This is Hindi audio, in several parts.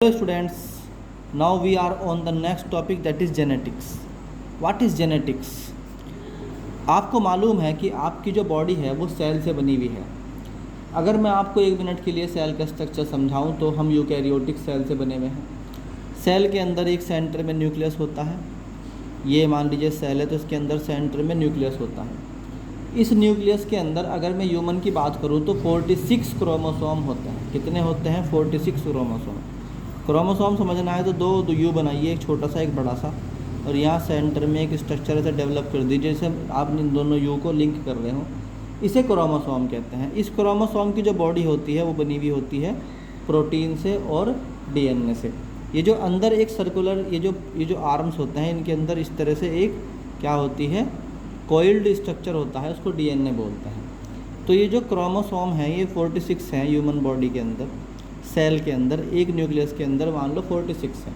Hello students, now we are on the next topic that is genetics. What is genetics? आपको मालूम है कि आपकी जो बॉडी है वो सेल से बनी हुई है। अगर मैं आपको 1 मिनट के लिए सेल का स्ट्रक्चर समझाऊं तो हम यूकैरियोटिक सेल से बने हुए हैं। सेल के अंदर एक सेंटर में न्यूक्लियस होता है। ये मान लीजिए सेल है तो इसके अंदर सेंटर में न्यूक्लियस होता है। इस न्यूक्लियस के अंदर अगर मैं ह्यूमन की बात करूं तो 46 क्रोमोसोम होते हैं। कितने होते हैं? 46 क्रोमोसोम। क्रोमोसोम समझना है तो दो यू बनाइए, एक छोटा सा एक बड़ा सा, और यहाँ सेंटर में एक स्ट्रक्चर ऐसे डेवलप कर दीजिए जैसे आप इन दोनों यू को लिंक कर रहे हो। इसे क्रोमोसोम कहते हैं। इस क्रोमोसोम की जो बॉडी होती है वो बनी हुई होती है प्रोटीन से और डीएनए से। ये जो अंदर एक सर्कुलर ये जो आर्म्स होते हैं इनके अंदर इस तरह से एक क्या होती है, कोइल्ड स्ट्रक्चर होता है, उसको डीएनए बोलते हैं। तो ये जो क्रोमोसोम है ये 46 हैं ह्यूमन बॉडी के अंदर। सेल के अंदर एक न्यूक्लियस के अंदर मान लो 46 है।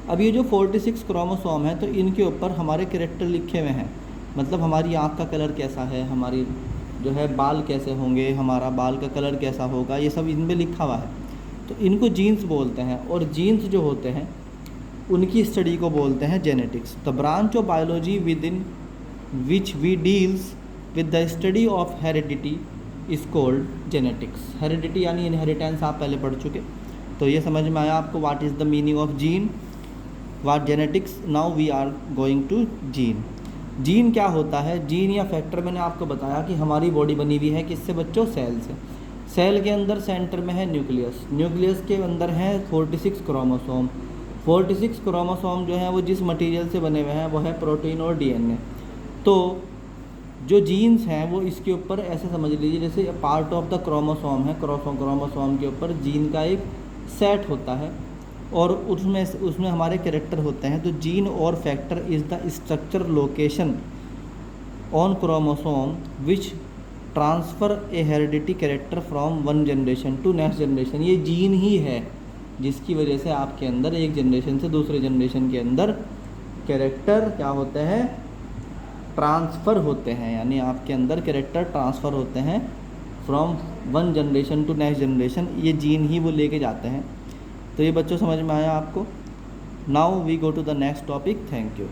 अब ये जो 46 क्रोमोसोम है तो इनके ऊपर हमारे कैरेक्टर लिखे हुए हैं। मतलब हमारी आँख का कलर कैसा है, हमारी जो है बाल कैसे होंगे, हमारा बाल का कलर कैसा होगा, ये सब इनमें लिखा हुआ है। तो इनको जीन्स बोलते हैं, और जीन्स जो होते हैं उनकी स्टडी को बोलते हैं genetics. The branch of biology with in which we deals with the study of heredity is called genetics. Heredity यानी इनहेरिटेंस आप पहले पढ़ चुके, तो ये समझ में आया आपको what is the meaning of gene, what genetics. Now we are going to gene. Gene क्या होता है? जीन या फैक्टर मैंने आपको बताया कि हमारी बॉडी बनी हुई है किससे बच्चों? सेल से। सेल के अंदर सेंटर में है न्यूक्लियस, न्यूक्लियस के अंदर है 46 क्रोमोसोम। 46 क्रोमोसोम जो है वो जिस मटेरियल से बने हुए हैं वो है प्रोटीन और डीएनए। तो जो जीन्स हैं वो इसके ऊपर ऐसे समझ लीजिए जैसे पार्ट ऑफ द क्रोमोसोम है। क्रोमोसोम के ऊपर जीन का एक सेट होता है और उसमें हमारे कैरेक्टर होते हैं। तो जीन और factor is the structure location on chromosome which transfer a heredity character from one generation to next generation. ये जीन ही है जिसकी वजह से आपके अंदर एक जनरेशन से दूसरे जनरेशन के अंदर कैरेक्टर क्या होते हैं? ट्रांसफ़र होते हैं। यानी आपके अंदर कैरेक्टर ट्रांसफ़र होते हैं from one generation to next generation. ये जीन ही वो लेके जाते हैं। तो ये बच्चों समझ में आया आपको? Now we go to the next topic. Thank you.